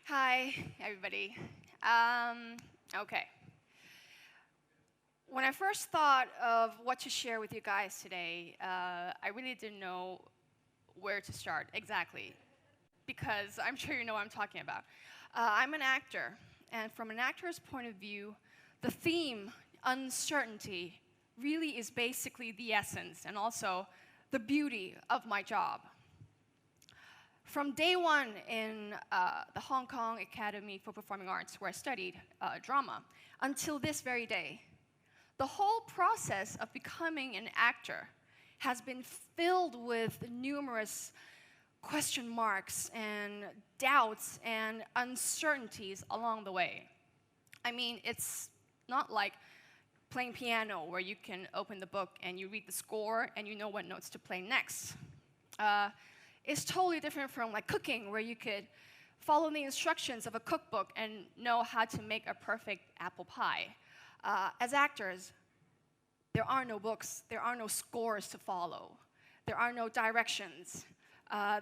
Hi, everybody. Okay. When I first thought of what to share with you guys today, I really didn't know where to start exactly, because I'm sure you know what I'm talking about. I'm an actor, and from an actor's point of view, the theme, uncertainty, really is basically the essence and also the beauty of my job. From day one in the Hong Kong Academy for Performing Arts, where I studied drama, until this very day, the whole process of becoming an actor has been filled with numerous question marks and doubts and uncertainties along the way. I mean, it's not like playing piano where you can open the book and you read the score and you know what notes to play next. It's totally different from like cooking, where you could follow the instructions of a cookbook and know how to make a perfect apple pie. As actors, there are no books, there are no scores to follow, there are no directions,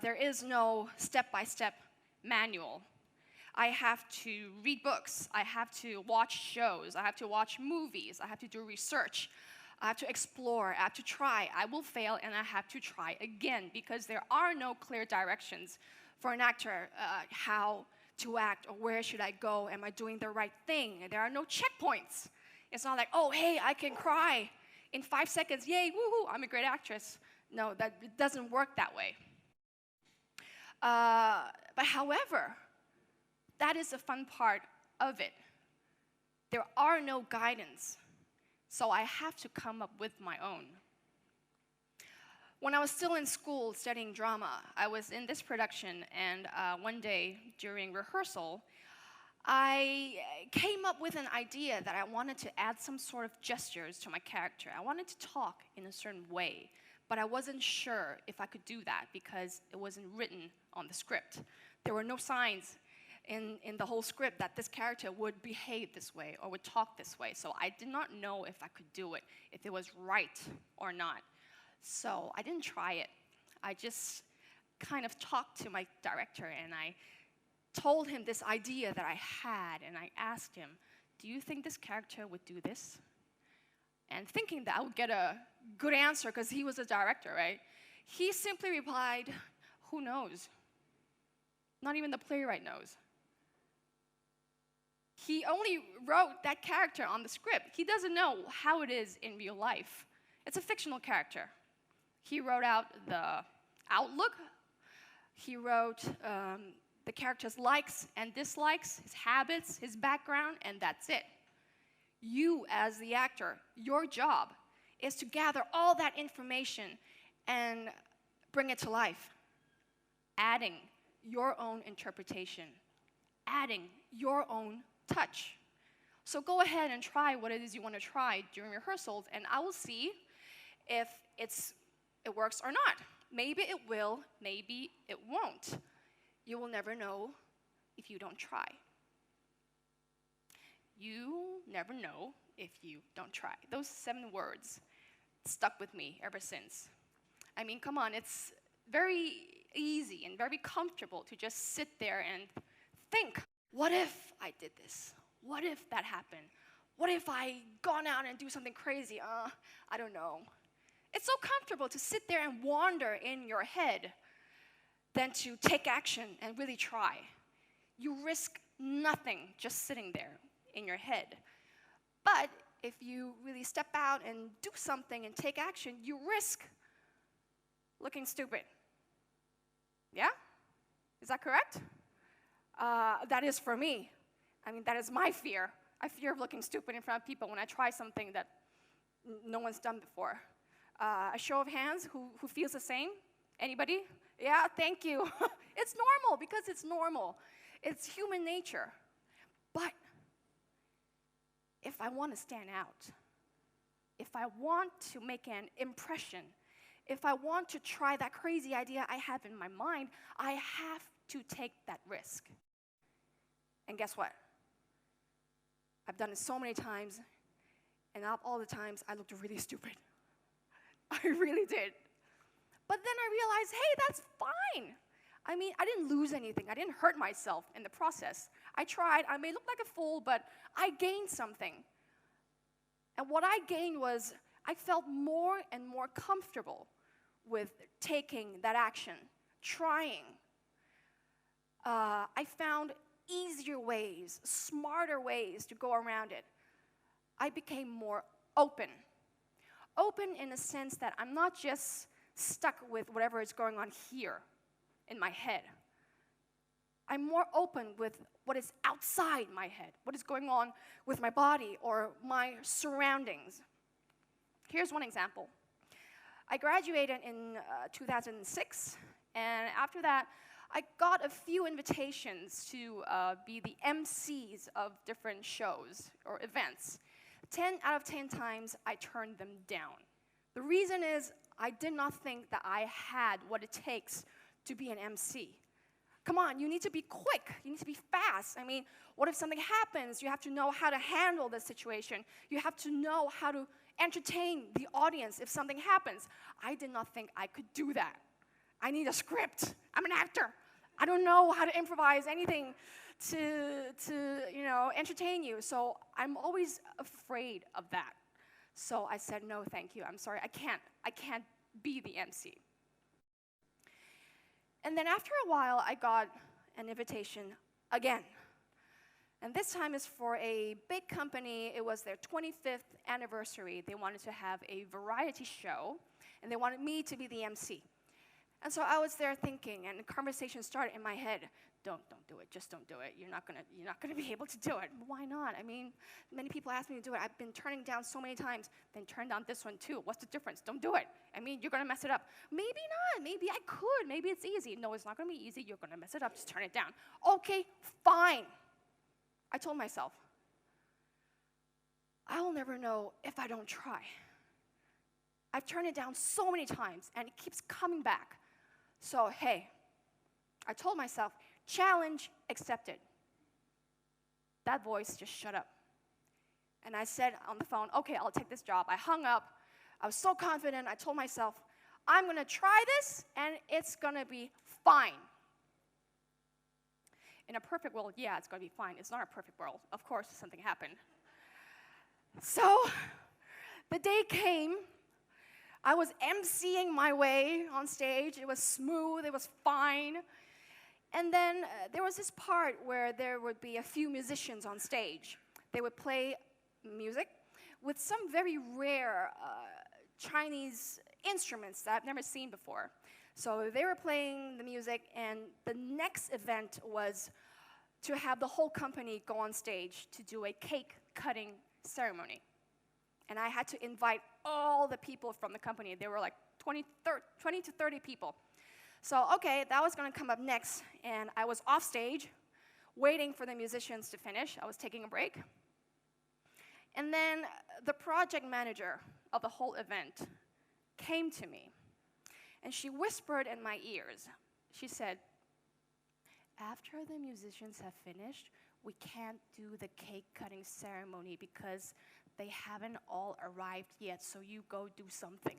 there is no step-by-step manual. I have to read books, I have to watch shows, I have to watch movies, I have to do research, I have to explore, I have to try, I will fail, and I have to try again, because there are no clear directions for an actor, how to act, or where should I go, am I doing the right thing? There are no checkpoints. It's not like, oh, hey, I can cry in 5 seconds, yay, woohoo, I'm a great actress. No, it doesn't work that way. But however, that is the fun part of it. There are no guidance. So I have to come up with my own. When I was still in school studying drama, I was in this production, and one day during rehearsal, I came up with an idea that I wanted to add some sort of gestures to my character. I wanted to talk in a certain way, but I wasn't sure if I could do that because it wasn't written on the script. There were no signs in the whole script that this character would behave this way or would talk this way. So I did not know if I could do it, if it was right or not. So I didn't try it. I just kind of talked to my director, and I told him this idea that I had, and I asked him, do you think this character would do this? And thinking that I would get a good answer because he was a director, right? He simply replied, who knows? Not even the playwright knows. He only wrote that character on the script. He doesn't know how it is in real life. It's a fictional character. He wrote out the outlook. He wrote the character's likes and dislikes, his habits, his background, and that's it. You, as the actor, your job is to gather all that information and bring it to life, adding your own interpretation, adding your own touch. So go ahead and try what it is you want to try during rehearsals, and I will see if it works or not. Maybe it will, maybe it won't. You will never know if you don't try. You never know if you don't try. Those 7 words stuck with me ever since. I mean, come on, it's very easy and very comfortable to just sit there and think, what if I did this? What if that happened? What if I gone out and do something crazy? I don't know. It's so comfortable to sit there and wander in your head than to take action and really try. You risk nothing just sitting there in your head. But if you really step out and do something and take action, you risk looking stupid. Yeah? Is that correct? That is for me. I mean, that is my fear. I fear of looking stupid in front of people when I try something that no one's done before. A show of hands, who feels the same? Anybody? Yeah, thank you. It's normal, because it's normal. It's human nature. But if I want to stand out, if I want to make an impression, if I want to try that crazy idea I have in my mind, I have to take that risk. And guess what? I've done it so many times, and not all the times I looked really stupid. I really did. But then I realized, hey, that's fine. I mean, I didn't lose anything. I didn't hurt myself in the process. I tried. I may look like a fool, but I gained something. And what I gained was I felt more and more comfortable with taking that action, trying. I found easier ways, smarter ways to go around it. I became more open. Open in the sense that I'm not just stuck with whatever is going on here in my head. I'm more open with what is outside my head, what is going on with my body or my surroundings. Here's one example. I graduated in 2006, and after that, I got a few invitations to be the MCs of different shows or events. 10 out of 10 times, I turned them down. The reason is I did not think that I had what it takes to be an MC. Come on, you need to be quick. You need to be fast. I mean, what if something happens? You have to know how to handle the situation. You have to know how to entertain the audience if something happens. I did not think I could do that. I need a script. I'm an actor. I don't know how to improvise anything to entertain you. So I'm always afraid of that. So I said, no, thank you. I'm sorry, I can't be the MC. And then after a while, I got an invitation again. And this time is for a big company. It was their 25th anniversary. They wanted to have a variety show, and they wanted me to be the MC. And so I was there thinking, and the conversation started in my head. Don't do it. Just don't do it. You're not gonna be able to do it. Why not? I mean, many people ask me to do it. I've been turning down so many times. Then turn down this one too. What's the difference? Don't do it. I mean, you're gonna mess it up. Maybe not. Maybe I could. Maybe it's easy. No, it's not gonna be easy. You're gonna mess it up. Just turn it down. Okay, fine. I told myself, I'll never know if I don't try. I've turned it down so many times, and it keeps coming back. So, hey, I told myself, challenge accepted. That voice just shut up. And I said on the phone, okay, I'll take this job. I hung up. I was so confident. I told myself, I'm going to try this, and it's going to be fine. In a perfect world, yeah, it's going to be fine. It's not a perfect world. Of course, something happened. So the day came. I was emceeing my way on stage. It was smooth. It was fine. And then there was this part where there would be a few musicians on stage. They would play music with some very rare Chinese instruments that I've never seen before. So they were playing the music, and the next event was to have the whole company go on stage to do a cake cutting ceremony. And I had to invite all the people from the company. There were like 20 to 30 people. So, okay, that was going to come up next. And I was off stage, waiting for the musicians to finish. I was taking a break. And then the project manager of the whole event came to me. And she whispered in my ears. She said, after the musicians have finished, we can't do the cake cutting ceremony because they haven't all arrived yet, so you go do something.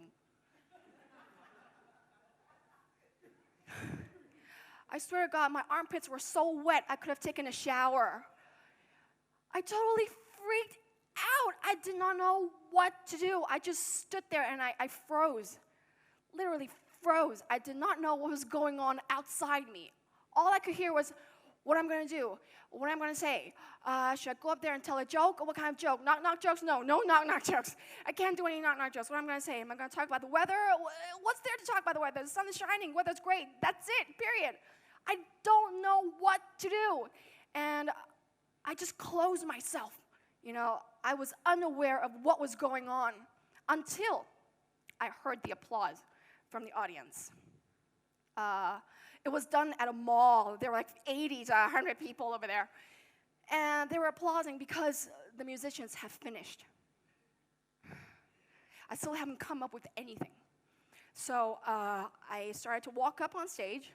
I swear to God, my armpits were so wet, I could have taken a shower. I totally freaked out. I did not know what to do. I just stood there and I froze, literally froze. I did not know what was going on outside me. All I could hear was what I'm going to do, what I'm going to say. Should I go up there and tell a joke? What kind of joke? Knock-knock jokes? No knock-knock jokes. I can't do any knock-knock jokes. What am I going to say? Am I going to talk about the weather? What's there to talk about the weather? The sun is shining. Weather's great. That's it, period. I don't know what to do. And I just closed myself. You know, I was unaware of what was going on until I heard the applause from the audience. It was done at a mall. There were like 80 to 100 people over there. And they were applauding because the musicians have finished. I still haven't come up with anything. So I started to walk up on stage.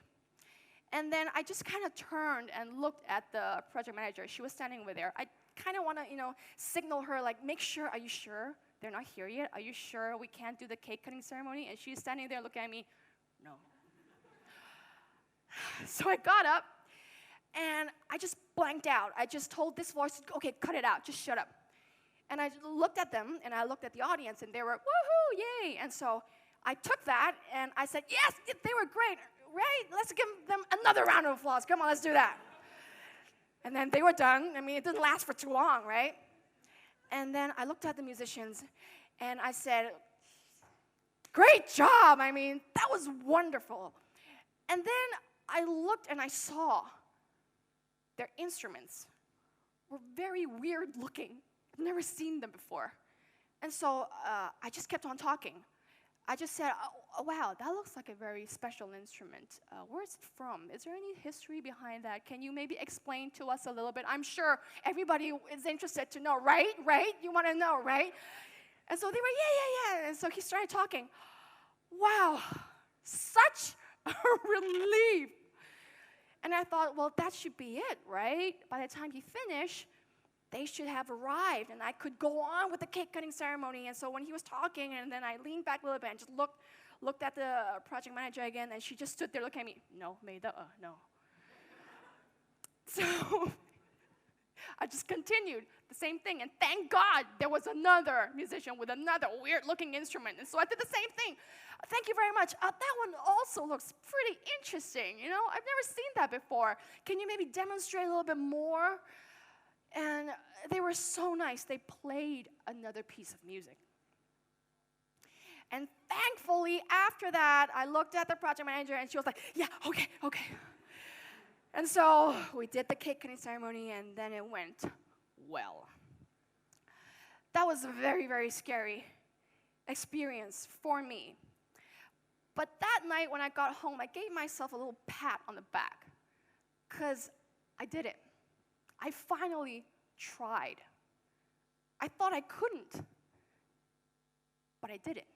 And then I just kind of turned and looked at the project manager. She was standing over there. I kind of want to, signal her, like, make sure, are you sure they're not here yet? Are you sure we can't do the cake cutting ceremony? And she's standing there looking at me, no. So I got up, and I just blanked out. I just told this voice, okay, cut it out, just shut up. And I looked at them, and I looked at the audience, and they were, woohoo, yay. And so I took that, and I said, yes, they were great, right? Let's give them another round of applause. Come on, let's do that. And then they were done. I mean, it didn't last for too long, right? And then I looked at the musicians, and I said, great job. I mean, that was wonderful. And then I looked, and I saw their instruments were very weird looking. I've never seen them before. And so I just kept on talking. I just said, oh, wow, that looks like a very special instrument. Where's it from? Is there any history behind that? Can you maybe explain to us a little bit? I'm sure everybody is interested to know, right? Right? You want to know, right? And so they were, yeah. And so he started talking. Wow, such a relief. And I thought, well, that should be it, right? By the time he finished, they should have arrived, and I could go on with the cake cutting ceremony. And so when he was talking, and then I leaned back a little bit and just looked at the project manager again, and she just stood there looking at me. No, no. So I just continued the same thing, and thank God there was another musician with another weird-looking instrument. And so I did the same thing. Thank you very much. That one also looks pretty interesting. You know, I've never seen that before. Can you maybe demonstrate a little bit more? And they were so nice. They played another piece of music. And thankfully, after that, I looked at the project manager, and she was like, yeah, okay. And so we did the cake cutting ceremony, and then it went well. That was a very, very scary experience for me. But that night when I got home, I gave myself a little pat on the back, because I did it. I finally tried. I thought I couldn't, but I did it.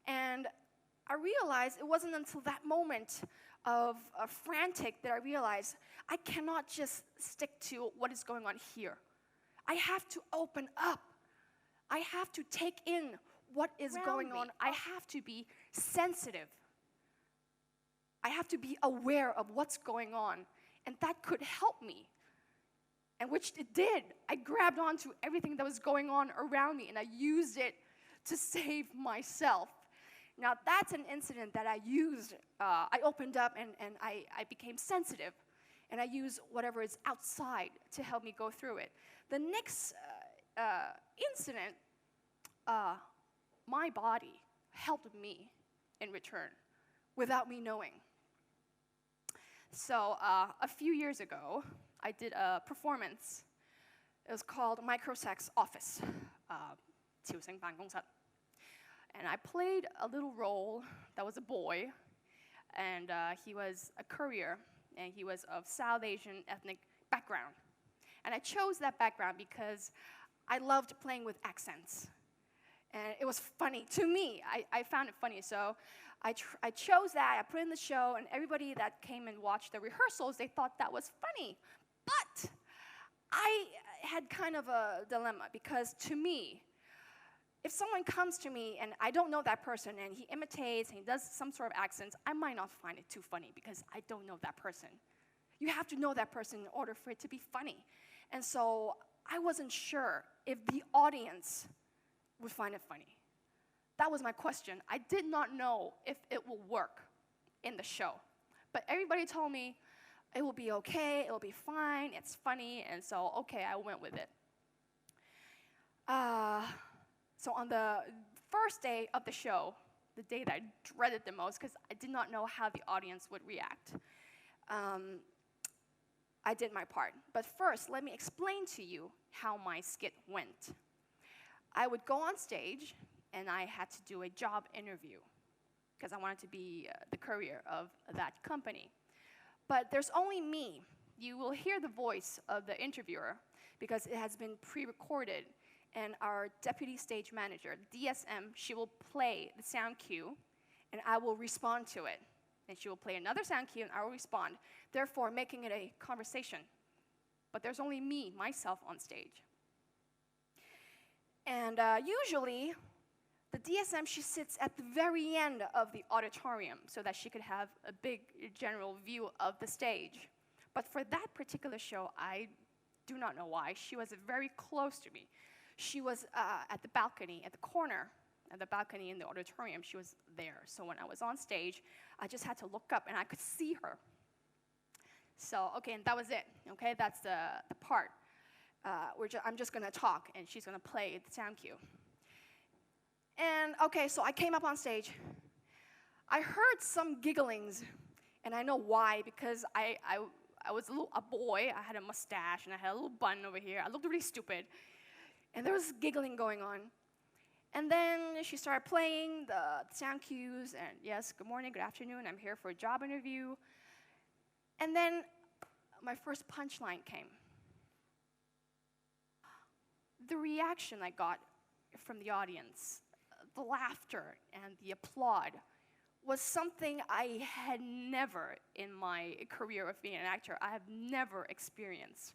And I realized it wasn't until that moment of frantic that I realized I cannot just stick to what is going on here. I have to open up. I have to take in what is going on. I have to be sensitive. I have to be aware of what's going on. And that could help me, and which it did. I grabbed onto everything that was going on around me, and I used it to save myself. Now, that's an incident that I used. I opened up, and I became sensitive, and I used whatever is outside to help me go through it. The next incident, my body helped me in return without me knowing. So a few years ago, I did a performance. It was called Microsex Office, 朝聖辦公室. And I played a little role that was a boy, and he was a courier, and he was of South Asian ethnic background. And I chose that background because I loved playing with accents. And it was funny to me. I found it funny, so I chose that, I put it in the show, and everybody that came and watched the rehearsals, they thought that was funny. But I had kind of a dilemma, because to me, if someone comes to me and I don't know that person and he imitates and he does some sort of accents, I might not find it too funny because I don't know that person. You have to know that person in order for it to be funny. And so I wasn't sure if the audience would find it funny. That was my question. I did not know if it will work in the show. But everybody told me it will be okay, it will be fine, it's funny, and so, okay, I went with it. So on the first day of the show, the day that I dreaded the most, because I did not know how the audience would react, I did my part. But first, let me explain to you how my skit went. I would go on stage, and I had to do a job interview, because I wanted to be the courier of that company. But there's only me. You will hear the voice of the interviewer, because it has been pre-recorded, and our deputy stage manager, DSM, she will play the sound cue, and I will respond to it. And she will play another sound cue, and I will respond, therefore making it a conversation. But there's only me, myself, on stage. And usually, The DSM, she sits at the very end of the auditorium so that she could have a big general view of the stage. But for that particular show, I do not know why. She was very close to me. She was at the balcony, at the corner, at the balcony in the auditorium. She was there. So when I was on stage, I just had to look up and I could see her. So, okay, and that was it. Okay, that's the part. I'm just gonna talk and she's gonna play the sound cue. And okay, so I came up on stage. I heard some gigglings, and I know why, because I was a boy. I had a mustache, and I had a little bun over here. I looked really stupid, and there was giggling going on. And then she started playing the sound cues, and yes, good morning, good afternoon, I'm here for a job interview. And then my first punchline came. The reaction I got from the audience, the laughter and the applaud, was something I had never in my career of being an actor, I have never experienced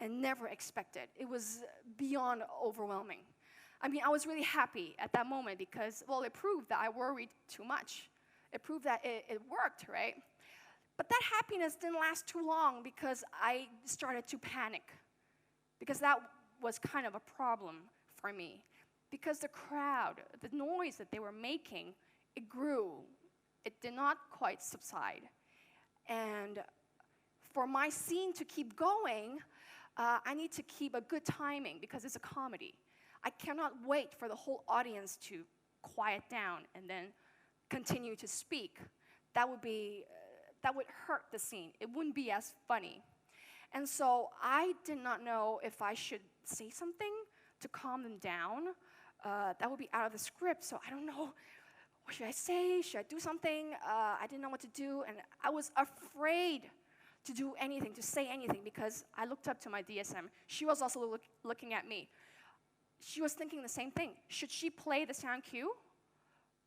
and never expected. It was beyond overwhelming. I mean, I was really happy at that moment because, well, it proved that I worried too much. It proved that it worked, right? But that happiness didn't last too long because I started to panic, because that was kind of a problem for me. Because the crowd, the noise that they were making, it grew. It did not quite subside. And for my scene to keep going, I need to keep a good timing because it's a comedy. I cannot wait for the whole audience to quiet down and then continue to speak. That would hurt the scene. It wouldn't be as funny. And so I did not know if I should say something to calm them down. That would be out of the script, so I don't know. What should I say? Should I do something? I didn't know what to do, and I was afraid to do anything, to say anything, because I looked up to my DSM. She was also looking at me. She was thinking the same thing. Should she play the sound cue,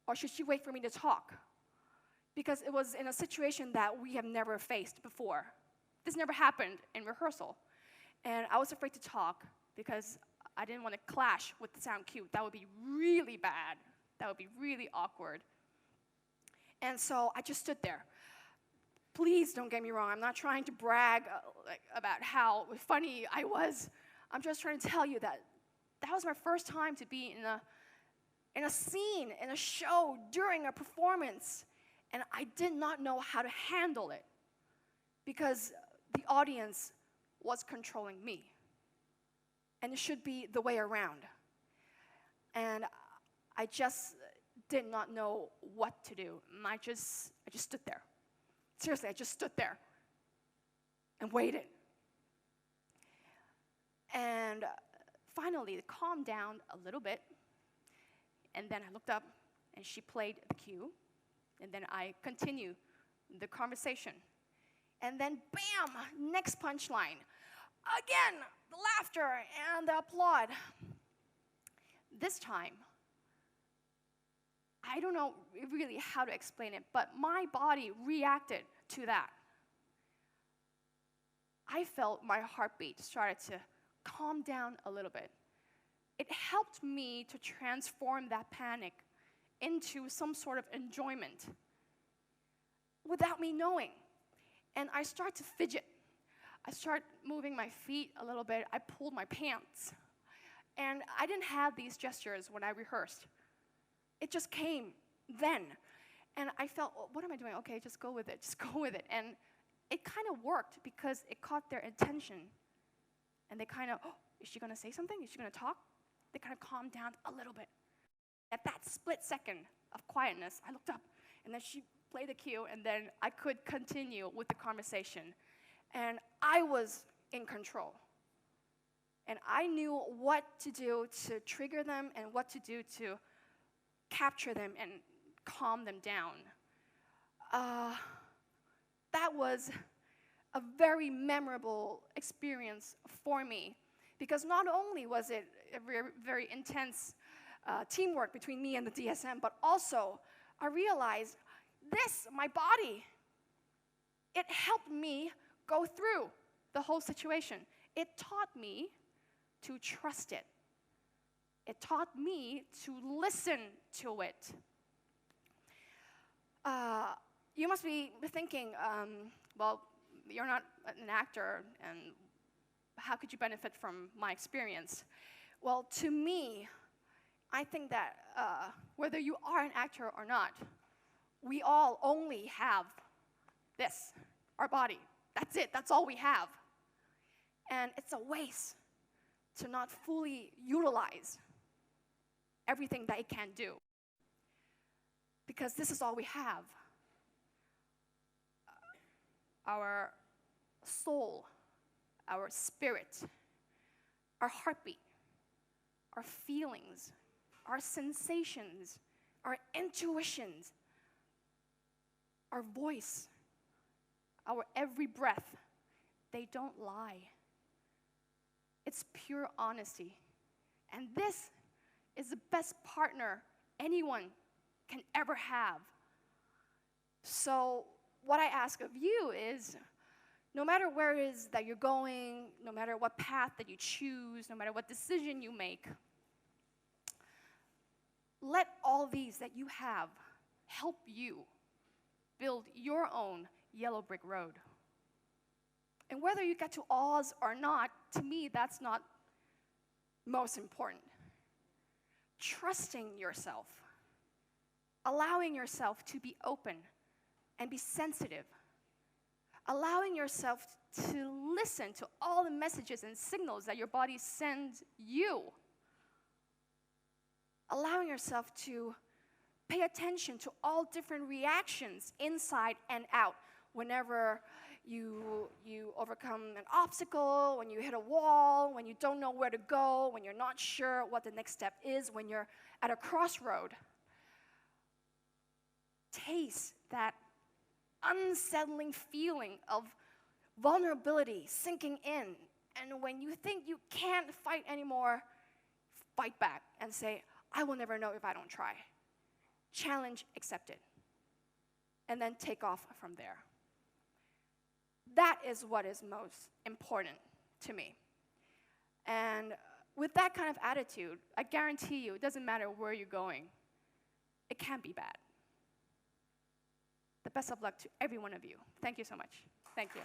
or should she wait for me to talk? Because it was in a situation that we have never faced before. This never happened in rehearsal. And I was afraid to talk because I didn't want to clash with the sound cue. That would be really bad. That would be really awkward. And so I just stood there. Please don't get me wrong. I'm not trying to brag about how funny I was. I'm just trying to tell you that that was my first time to be in a scene, in a show, during a performance. And I did not know how to handle it because the audience was controlling me. And it should be the way around. And I just did not know what to do. And I just stood there. Seriously, I just stood there and waited. And finally, it calmed down a little bit. And then I looked up, and she played the cue. And then I continued the conversation. And then, bam, next punchline. Again, the laughter and the applaud. This time, I don't know really how to explain it, but my body reacted to that. I felt my heartbeat started to calm down a little bit. It helped me to transform that panic into some sort of enjoyment without me knowing. And I start to fidget. I start moving my feet a little bit. I pulled my pants. And I didn't have these gestures when I rehearsed. It just came then. And I felt, oh, what am I doing? Okay, just go with it. Just go with it. And it kind of worked because it caught their attention. And they kind of, oh, is she going to say something? Is she going to talk? They kind of calmed down a little bit. At that split second of quietness, I looked up, and then she played the cue, and then I could continue with the conversation. And I was in control. And I knew what to do to trigger them and what to do to capture them and calm them down. That was a very memorable experience for me, because not only was it a very, very intense teamwork between me and the DSM, but also I realized my body, it helped me go through the whole situation. It taught me to trust it. it taught me to listen to it. You must be thinking, well, you're not an actor, and how could you benefit from my experience? Well, to me, I think that whether you are an actor or not, we all only have this, our body. That's it, that's all we have. And it's a waste to not fully utilize everything that it can do. Because this is all we have. Our soul, our spirit, our heartbeat, our feelings, our sensations, our intuitions, our voice, our every breath, they don't lie. It's pure honesty. And this is the best partner anyone can ever have. So what I ask of you is, no matter where it is that you're going, no matter what path that you choose, no matter what decision you make, let all these that you have help you build your own yellow brick road. And whether you get to Oz or not, to me, that's not most important. Trusting yourself, allowing yourself to be open and be sensitive, allowing yourself to listen to all the messages and signals that your body sends you, allowing yourself to pay attention to all different reactions inside and out whenever you overcome an obstacle, when you hit a wall, when you don't know where to go, when you're not sure what the next step is, when you're at a crossroad. Taste that unsettling feeling of vulnerability sinking in. And when you think you can't fight anymore, fight back and say, I will never know if I don't try. Challenge accepted. And then take off from there. That is what is most important to me. And with that kind of attitude, I guarantee you, it doesn't matter where you're going, it can't be bad. The best of luck to every one of you. Thank you so much. Thank you.